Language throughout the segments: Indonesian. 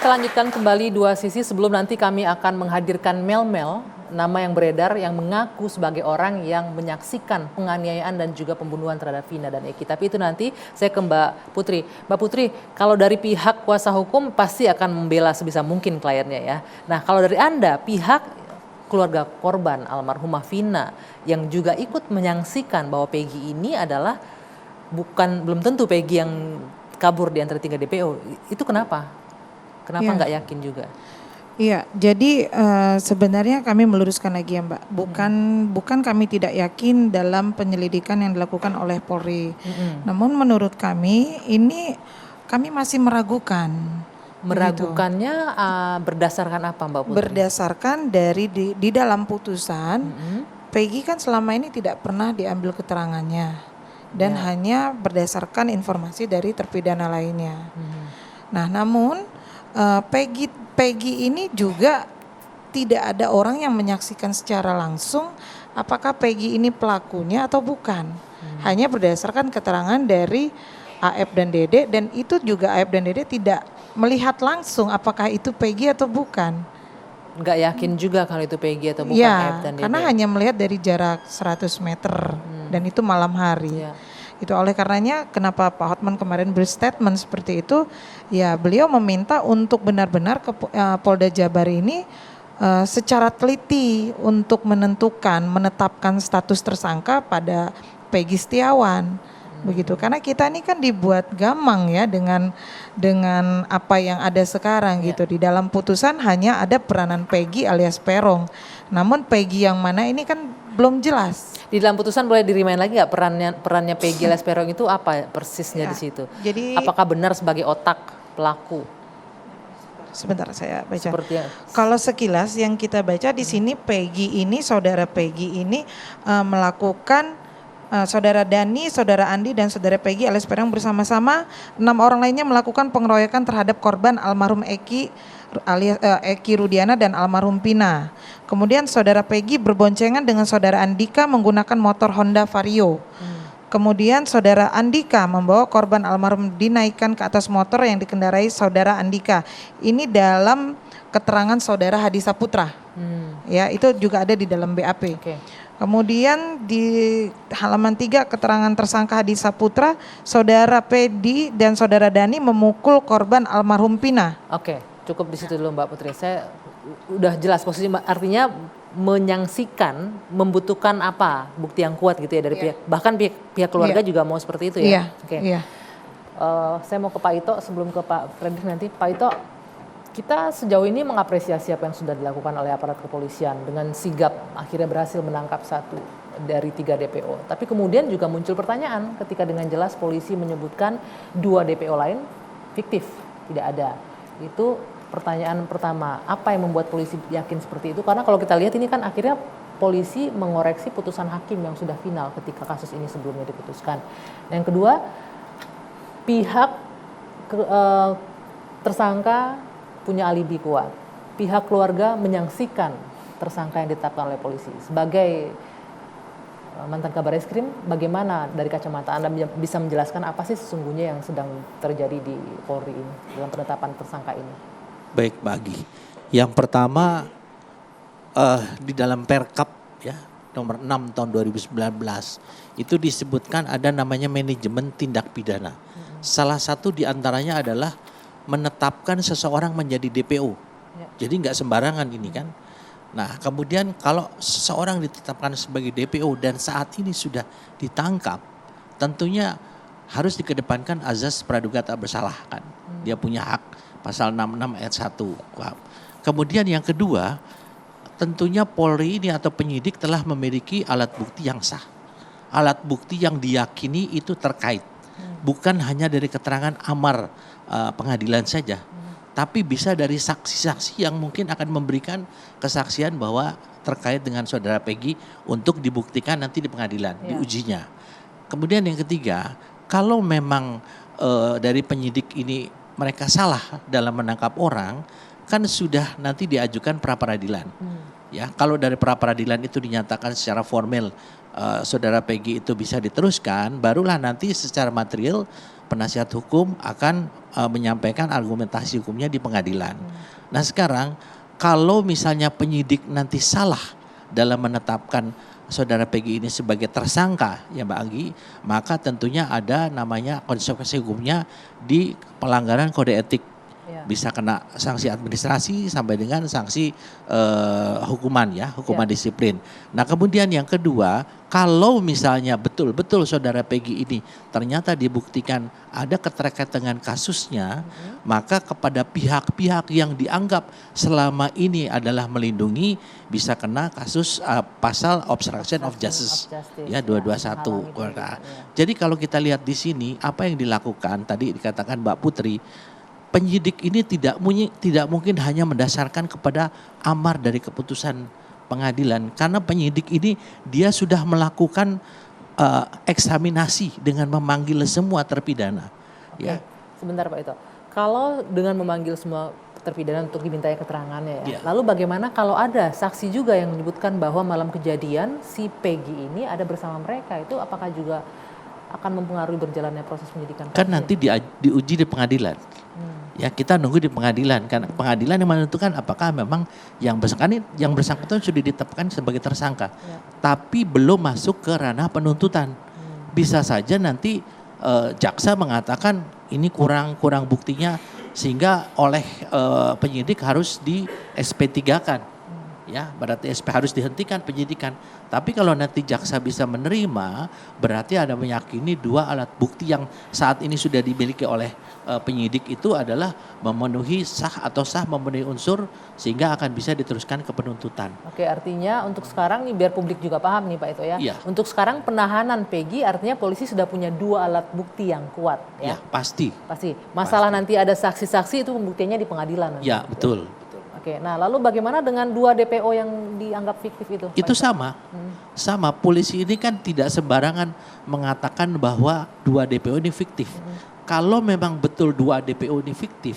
kita lanjutkan kembali dua sisi sebelum nanti kami akan menghadirkan Mel-Mel, nama yang beredar yang mengaku sebagai orang yang menyaksikan penganiayaan dan juga pembunuhan terhadap Vina dan Eki. Tapi itu nanti saya ke Mbak Putri. Mbak Putri, kalau dari pihak kuasa hukum pasti akan membela sebisa mungkin kliennya ya. Nah kalau dari Anda, pihak keluarga korban almarhumah Vina yang juga ikut menyaksikan bahwa Peggy ini adalah belum tentu Peggy yang kabur di antara 3 DPO, itu kenapa? Kenapa nggak yakin juga? Iya, jadi sebenarnya kami meluruskan lagi ya Mbak, bukan kami tidak yakin dalam penyelidikan yang dilakukan oleh Polri. Namun menurut kami ini kami masih meragukan. Meragukannya berdasarkan apa Mbak Putri? Berdasarkan dari di dalam putusan, Peggy kan selama ini tidak pernah diambil keterangannya dan hanya berdasarkan informasi dari terpidana lainnya. Nah, namun Peggy ini juga tidak ada orang yang menyaksikan secara langsung apakah Peggy ini pelakunya atau bukan. Hanya berdasarkan keterangan dari AF dan Dede, dan itu juga AF dan Dede tidak melihat langsung apakah itu Peggy atau bukan. Nggak yakin juga kalau itu Peggy atau bukan ya, AF dan Dede. Karena hanya melihat dari jarak 100 meter dan itu malam hari. Itu oleh karenanya kenapa Pak Hotman kemarin berstatement seperti itu, ya beliau meminta untuk benar-benar ke Polda Jabar ini secara teliti untuk menetapkan status tersangka pada Peggy Setiawan. Begitu, karena kita ini kan dibuat gamang ya dengan apa yang ada sekarang gitu. Di dalam putusan hanya ada peranan Peggy alias Peron, namun Peggy yang mana ini kan belum jelas. Di dalam putusan boleh dirimain lagi nggak perannya Peggy alias Peron itu apa persisnya di situ? Jadi apakah benar sebagai otak pelaku? Sebentar saya baca. Kalau sekilas yang kita baca di sini Peggy ini, saudara Peggy ini melakukan saudara Dani, saudara Andi, dan saudara Peggy alias Peron bersama-sama 6 orang lainnya melakukan pengeroyokan terhadap korban almarhum Eki alias Eki Rudiana dan almarhum Pina. Kemudian saudara Peggy berboncengan dengan saudara Andika menggunakan motor Honda Vario. Kemudian saudara Andika membawa korban almarhum dinaikkan ke atas motor yang dikendarai saudara Andika. Ini dalam keterangan saudara Hadi Saputra. Ya, itu juga ada di dalam BAP. Kemudian di halaman 3 keterangan tersangka Hadi Saputra, saudara Pedi dan saudara Dani memukul korban almarhum Pina. Cukup di situ dulu Mbak Putri. Saya udah jelas posisi, artinya menyaksikan membutuhkan apa bukti yang kuat gitu ya dari pihak keluarga juga mau seperti itu ya. Saya mau ke Pak Ito sebelum ke Pak Fredrik nanti. Pak Ito, kita sejauh ini mengapresiasi apa yang sudah dilakukan oleh aparat kepolisian dengan sigap akhirnya berhasil menangkap 1 dari 3 DPO. Tapi kemudian juga muncul pertanyaan ketika dengan jelas polisi menyebutkan 2 DPO lain fiktif, tidak ada. Itu pertanyaan pertama, apa yang membuat polisi yakin seperti itu? Karena kalau kita lihat ini kan akhirnya polisi mengoreksi putusan hakim yang sudah final ketika kasus ini sebelumnya diputuskan. Yang kedua, pihak tersangka punya alibi kuat. Pihak keluarga menyaksikan tersangka yang ditetapkan oleh polisi. Sebagai mantan kabar eskrim, bagaimana dari kacamata Anda bisa menjelaskan apa sih sesungguhnya yang sedang terjadi di Polri ini dalam penetapan tersangka ini? Baik, Bagi. Yang pertama di dalam Perkap ya nomor 6 tahun 2019 itu disebutkan ada namanya manajemen tindak pidana. Salah satu diantaranya adalah menetapkan seseorang menjadi DPO. Jadi nggak sembarangan ini kan. Nah kemudian kalau seseorang ditetapkan sebagai DPO dan saat ini sudah ditangkap, tentunya harus dikedepankan azas praduga tak bersalah kan. Dia punya hak pasal 66 ayat 1. Kemudian yang kedua, tentunya Polri ini atau penyidik telah memiliki alat bukti yang sah. Alat bukti yang diyakini itu terkait. Bukan hanya dari keterangan amar pengadilan saja, tapi bisa dari saksi-saksi yang mungkin akan memberikan kesaksian bahwa terkait dengan saudara Peggy untuk dibuktikan nanti di pengadilan, diujinya. Kemudian yang ketiga, kalau memang dari penyidik ini mereka salah dalam menangkap orang, kan sudah nanti diajukan pra-peradilan. Ya, kalau dari pra-peradilan itu dinyatakan secara formal saudara Peggy itu bisa diteruskan, barulah nanti secara material penasihat hukum akan menyampaikan argumentasi hukumnya di pengadilan. Nah sekarang kalau misalnya penyidik nanti salah dalam menetapkan saudara Peggy ini sebagai tersangka ya Mbak Anggi, maka tentunya ada namanya konsekuensi hukumnya di pelanggaran kode etik. Bisa kena sanksi administrasi sampai dengan sanksi hukuman ya, hukuman disiplin. Nah kemudian yang kedua, kalau misalnya betul-betul saudara Peggy ini ternyata dibuktikan ada keterkaitan dengan kasusnya, maka kepada pihak-pihak yang dianggap selama ini adalah melindungi bisa kena kasus pasal obstruction of justice ya 221. Jadi kalau kita lihat di sini apa yang dilakukan tadi dikatakan Mbak Putri, penyidik ini tidak mungkin hanya mendasarkan kepada amar dari keputusan pengadilan, karena penyidik ini dia sudah melakukan eksaminasi dengan memanggil semua terpidana. Oke. Ya. Sebentar Pak Ito, kalau dengan memanggil semua terpidana untuk dimintai keterangannya ya, lalu bagaimana kalau ada saksi juga yang menyebutkan bahwa malam kejadian si Peggy ini ada bersama mereka, itu apakah juga akan mempengaruhi berjalannya proses penyidikan? Kan nanti diuji di pengadilan. Ya kita nunggu di pengadilan, kan pengadilan yang menentukan apakah memang yang bersangkutan sudah ditetapkan sebagai tersangka, tapi belum masuk ke ranah penuntutan. Bisa saja nanti jaksa mengatakan ini kurang buktinya sehingga oleh penyidik harus di SP3-kan. Ya, berarti SP harus dihentikan penyidikan. Tapi kalau nanti jaksa bisa menerima, berarti ada meyakini dua alat bukti yang saat ini sudah dimiliki oleh penyidik itu adalah memenuhi memenuhi unsur sehingga akan bisa diteruskan ke penuntutan. Oke, artinya untuk sekarang nih biar publik juga paham nih Pak Ito ya. Iya. Untuk sekarang penahanan Peggy artinya polisi sudah punya dua alat bukti yang kuat ya. Ya, pasti. Masalah nanti ada saksi-saksi itu pembuktiannya di pengadilan. Ya, betul. Oke, nah lalu bagaimana dengan dua DPO yang dianggap fiktif itu? Itu sama. Sama, polisi ini kan tidak sembarangan mengatakan bahwa dua DPO ini fiktif. Kalau memang betul dua DPO ini fiktif,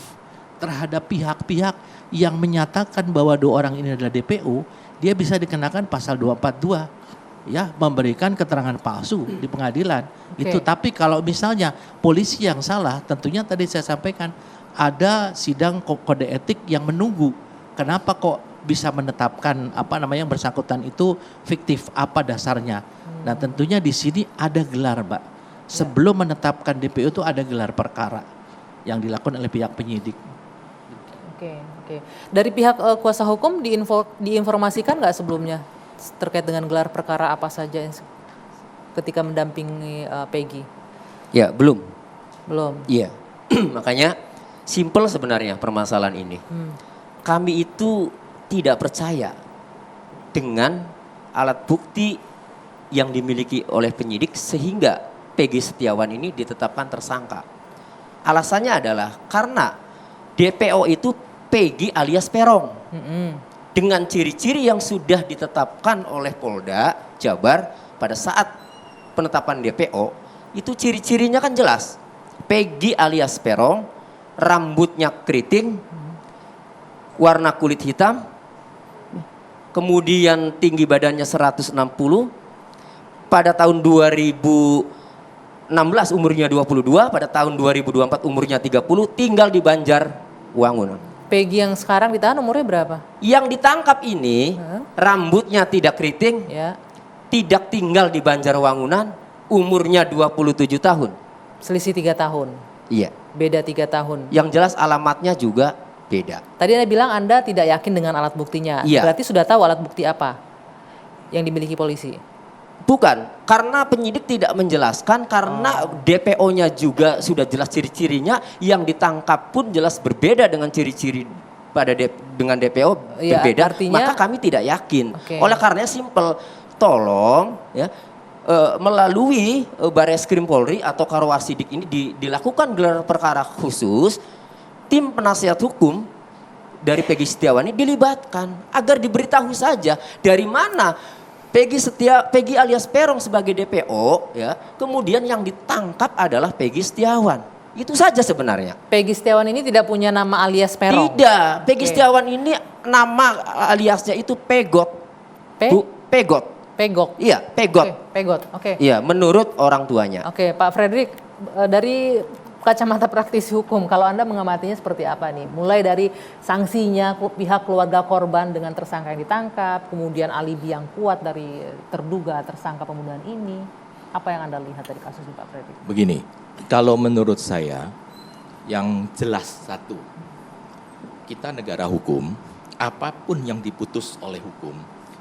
terhadap pihak-pihak yang menyatakan bahwa dua orang ini adalah DPO, dia bisa dikenakan pasal 242. Ya, memberikan keterangan palsu di pengadilan. Itu, tapi kalau misalnya polisi yang salah, tentunya tadi saya sampaikan ada sidang kode etik yang menunggu. Kenapa kok bisa menetapkan yang bersangkutan itu fiktif, apa dasarnya? Nah tentunya di sini ada gelar Mbak. Sebelum menetapkan DPO itu ada gelar perkara yang dilakukan oleh pihak penyidik. Oke. Dari pihak kuasa hukum diinformasikan nggak sebelumnya terkait dengan gelar perkara apa saja ketika mendampingi Peggy? Ya belum. Iya. Makanya simpel sebenarnya permasalahan ini. Kami itu tidak percaya dengan alat bukti yang dimiliki oleh penyidik sehingga Peggy Setiawan ini ditetapkan tersangka. Alasannya adalah karena DPO itu Peggy alias Peron. Dengan ciri-ciri yang sudah ditetapkan oleh Polda Jabar pada saat penetapan DPO, itu ciri-cirinya kan jelas. Peggy alias Peron, rambutnya keriting, warna kulit hitam, kemudian tinggi badannya 160, pada tahun 2016 umurnya 22, pada tahun 2024 umurnya 30, tinggal di Banjarwangunan. Peggy yang sekarang ditahan umurnya berapa? Yang ditangkap ini rambutnya tidak keriting, tidak tinggal di Banjarwangunan, umurnya 27 tahun. Selisih 3 tahun? Iya. Beda 3 tahun? Yang jelas alamatnya juga beda. Tadi Anda bilang Anda tidak yakin dengan alat buktinya. Iya. Berarti sudah tahu alat bukti apa yang dimiliki polisi? Bukan, karena penyidik tidak menjelaskan, karena DPO-nya juga sudah jelas ciri-cirinya, yang ditangkap pun jelas berbeda dengan ciri-ciri dengan DPO berbeda, artinya, maka kami tidak yakin. Oleh karenanya simpel, tolong ya melalui Barreskrim Polri atau Karwasidik ini dilakukan gelar perkara khusus. Tim penasihat hukum dari Peggy Setiawan ini dilibatkan agar diberitahu saja dari mana Peggy alias Peron sebagai DPO ya, kemudian yang ditangkap adalah Peggy Setiawan. Itu saja sebenarnya. Peggy Setiawan ini tidak punya nama alias Peron? Tidak, Peggy Setiawan ini nama aliasnya itu Pegot. Pegot. Iya, Pegot. Iya, menurut orang tuanya. Pak Fredrik, dari kacamata praktisi hukum, kalau Anda mengamatinya seperti apa nih? Mulai dari sanksinya pihak keluarga korban dengan tersangka yang ditangkap, kemudian alibi yang kuat dari terduga tersangka pembunuhan ini. Apa yang Anda lihat dari kasus ini, Pak Fredrik? Begini, kalau menurut saya yang jelas satu, kita negara hukum, apapun yang diputus oleh hukum,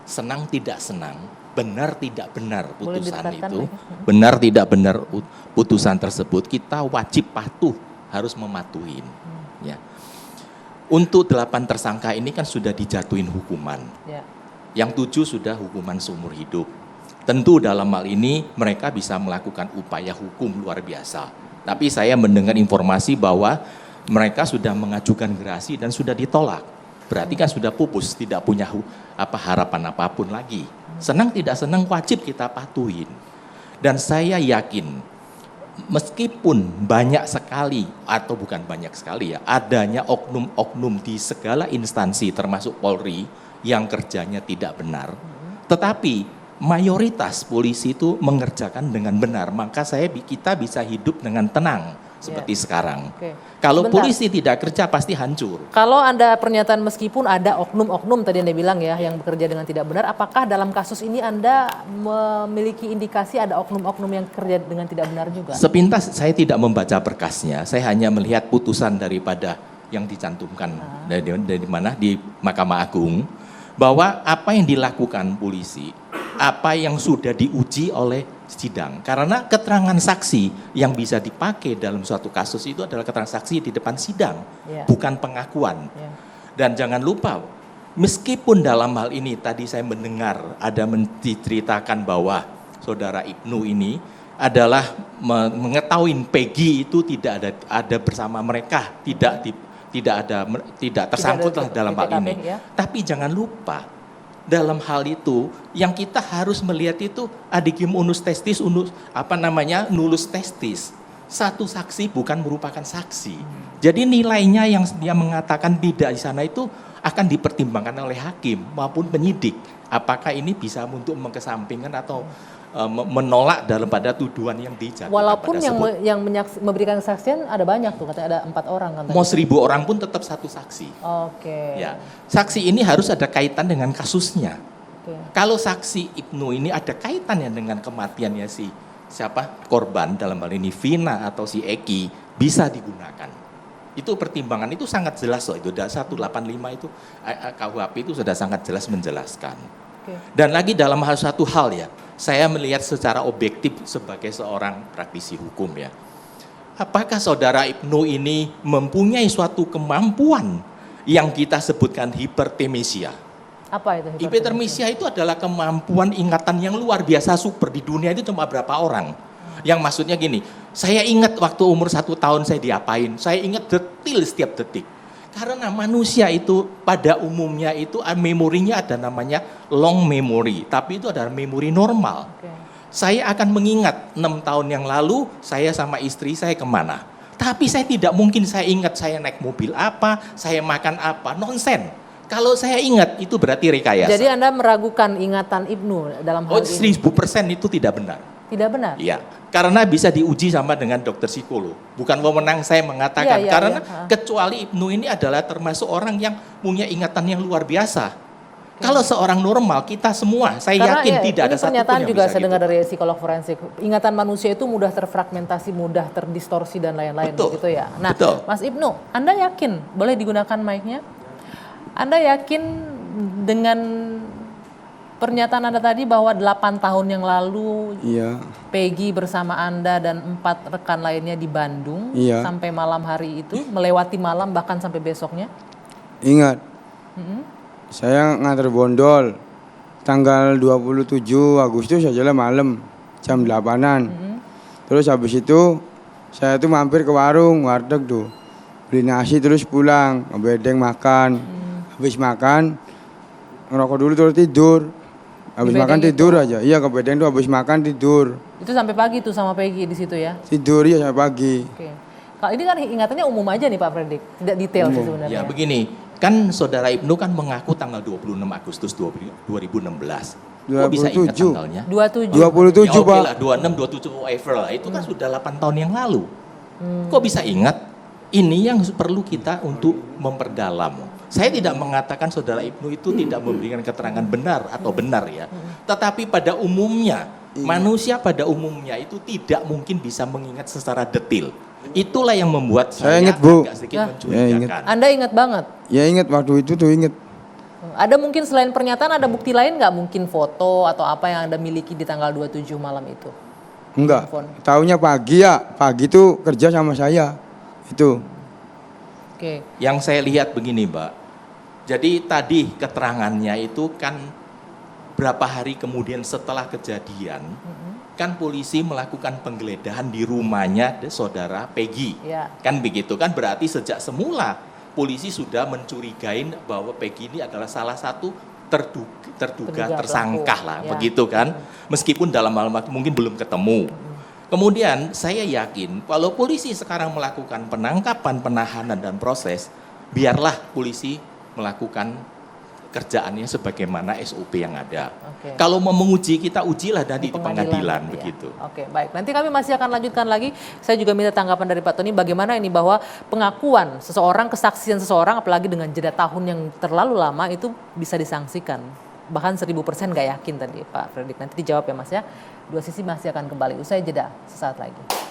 senang tidak senang, benar tidak benar putusan itu, benar tidak benar putusan tersebut, kita wajib patuh, harus mematuhin. Ya. Untuk 8 tersangka ini kan sudah dijatuhin hukuman. Ya. Yang 7 sudah hukuman seumur hidup. Tentu dalam hal ini mereka bisa melakukan upaya hukum luar biasa. Tapi saya mendengar informasi bahwa mereka sudah mengajukan gerasi dan sudah ditolak. Berarti kan sudah pupus, tidak punya harapan apapun lagi. Senang tidak senang wajib kita patuhin. Dan saya yakin meskipun banyak sekali atau bukan banyak sekali ya, adanya oknum-oknum di segala instansi termasuk Polri yang kerjanya tidak benar. Tetapi mayoritas polisi itu mengerjakan dengan benar, maka kita bisa hidup dengan tenang. Seperti sekarang. Kalau polisi tidak kerja pasti hancur. Kalau Anda pernyataan meskipun ada oknum-oknum tadi Anda bilang ya yang bekerja dengan tidak benar, apakah dalam kasus ini Anda memiliki indikasi ada oknum-oknum yang kerja dengan tidak benar juga? Sepintas saya tidak membaca berkasnya, saya hanya melihat putusan daripada yang dicantumkan dari mana di Mahkamah Agung, bahwa apa yang dilakukan polisi, apa yang sudah diuji oleh sidang. Karena keterangan saksi yang bisa dipakai dalam suatu kasus itu adalah keterangan saksi di depan sidang, bukan pengakuan. Dan jangan lupa, meskipun dalam hal ini tadi saya mendengar ada diceritakan bahwa saudara Ibnu ini adalah mengetahui Peggy itu tidak ada bersama mereka, tidak tersangkut lah dalam hal ini. Tapi jangan lupa, dalam hal itu yang kita harus melihat itu adigim unus testis nullus testis. Satu saksi bukan merupakan saksi. Jadi nilainya yang dia mengatakan tidak di sana itu akan dipertimbangkan oleh hakim maupun penyidik. Apakah ini bisa untuk mengesampingkan atau menolak dalam pada tuduhan yang dijatuhkan. Walaupun yang memberikan kesaksian ada banyak tuh, katanya ada 4 orang kan. Mau 1000 orang pun tetap satu saksi. Oke. Ya, saksi ini harus ada kaitan dengan kasusnya. Kalau saksi Ibnu ini ada kaitannya dengan kematiannya korban dalam hal ini Vina atau si Eki, bisa digunakan. Itu pertimbangan itu sangat jelas loh, itu 185 itu KUHP itu sudah sangat jelas menjelaskan. Dan lagi dalam satu hal ya, saya melihat secara objektif sebagai seorang praktisi hukum ya. Apakah saudara Ibnu ini mempunyai suatu kemampuan yang kita sebutkan hipertemesia? Apa itu hipertemesia? Hipertemesia itu adalah kemampuan ingatan yang luar biasa super. Di dunia itu cuma berapa orang. Yang maksudnya gini, saya ingat waktu umur 1 tahun saya diapain, saya ingat detil setiap detik. Karena manusia itu pada umumnya itu memorinya ada namanya long memory, tapi itu adalah memori normal. Saya akan mengingat 6 tahun yang lalu saya sama istri saya kemana. Tapi saya tidak mungkin saya ingat saya naik mobil apa, saya makan apa, nonsen. Kalau saya ingat itu berarti rekayasa. Jadi Anda meragukan ingatan Ibnu dalam hal ini? 1000% itu tidak benar. Tidak benar? Iya, karena bisa diuji sama dengan dokter psikolog. Bukan wewenang saya mengatakan, karena kecuali Ibnu ini adalah termasuk orang yang punya ingatan yang luar biasa. Kalau seorang normal, kita semua, saya yakin tidak ada satupun yang bisa. Pernyataan juga saya dengar dari psikolog forensik. Ingatan manusia itu mudah terfragmentasi, mudah terdistorsi dan lain-lain. Begitu ya. Nah, Mas Ibnu, Anda yakin, boleh digunakan mic-nya? Anda yakin dengan pernyataan Anda tadi bahwa 8 tahun yang lalu Peggy bersama Anda dan 4 rekan lainnya di Bandung sampai malam hari itu, melewati malam bahkan sampai besoknya? Ingat, saya nganter bondol tanggal 27 Agustus aja malam jam 8-an. Terus habis itu saya tuh mampir ke warteg tuh, beli nasi terus pulang, ngebedeng makan. Habis makan, ngerokok dulu terus tidur. Habis makan tidur aja. Iya, ke bedeng tuh habis makan tidur. Itu sampai pagi tuh sama Peggy di situ ya? Tidur ya sampai pagi. Kalau ini kan ingatannya umum aja nih Pak Fredrik, tidak detail sih sebenarnya. Ya begini, kan saudara Ibnu kan mengaku tanggal 26 Agustus 2016. Kok bisa ingat tanggalnya? 27 ya, Pak. Lah, 26, 27 whatever lah. Itu kan sudah 8 tahun yang lalu. Kok bisa ingat? Ini yang perlu kita untuk memperdalam. Saya tidak mengatakan saudara Ibnu itu tidak memberikan keterangan benar atau benar ya. Tetapi pada umumnya, manusia pada umumnya itu tidak mungkin bisa mengingat secara detail. Itulah yang membuat saya ingat, Bu. agak sedikit mencurigakan. Anda ingat banget? Ya ingat waktu itu tuh ingat. Ada mungkin selain pernyataan ada bukti lain nggak? Mungkin foto atau apa yang Anda miliki di tanggal 27 malam itu? Enggak, Handphone. taunya pagi ya, pagi tuh kerja sama saya. Itu. Oke. Yang saya lihat begini Mbak, jadi tadi keterangannya itu kan berapa hari kemudian setelah kejadian, kan polisi melakukan penggeledahan di rumahnya saudara Peggy. Ya. Kan begitu kan, berarti sejak semula polisi sudah mencurigain bahwa Peggy ini adalah salah satu terduga tersangka lah, ya. begitu kan. Meskipun dalam hal mungkin belum ketemu. Kemudian saya yakin kalau polisi sekarang melakukan penangkapan, penahanan dan proses, biarlah polisi melakukan kerjaannya sebagaimana SOP yang ada. Oke. Kalau mau menguji, kita ujilah nanti di ya. pengadilan begitu. Oke, baik. Nanti kami masih akan lanjutkan lagi. Saya juga minta tanggapan dari Pak Tony bagaimana ini bahwa pengakuan seseorang, kesaksian seseorang apalagi dengan jeda tahun yang terlalu lama itu bisa disangsikan. Bahkan 1000% gak yakin tadi Pak Fredrik. Nanti dijawab ya Mas ya. Dua Sisi masih akan kembali usai jeda sesaat lagi.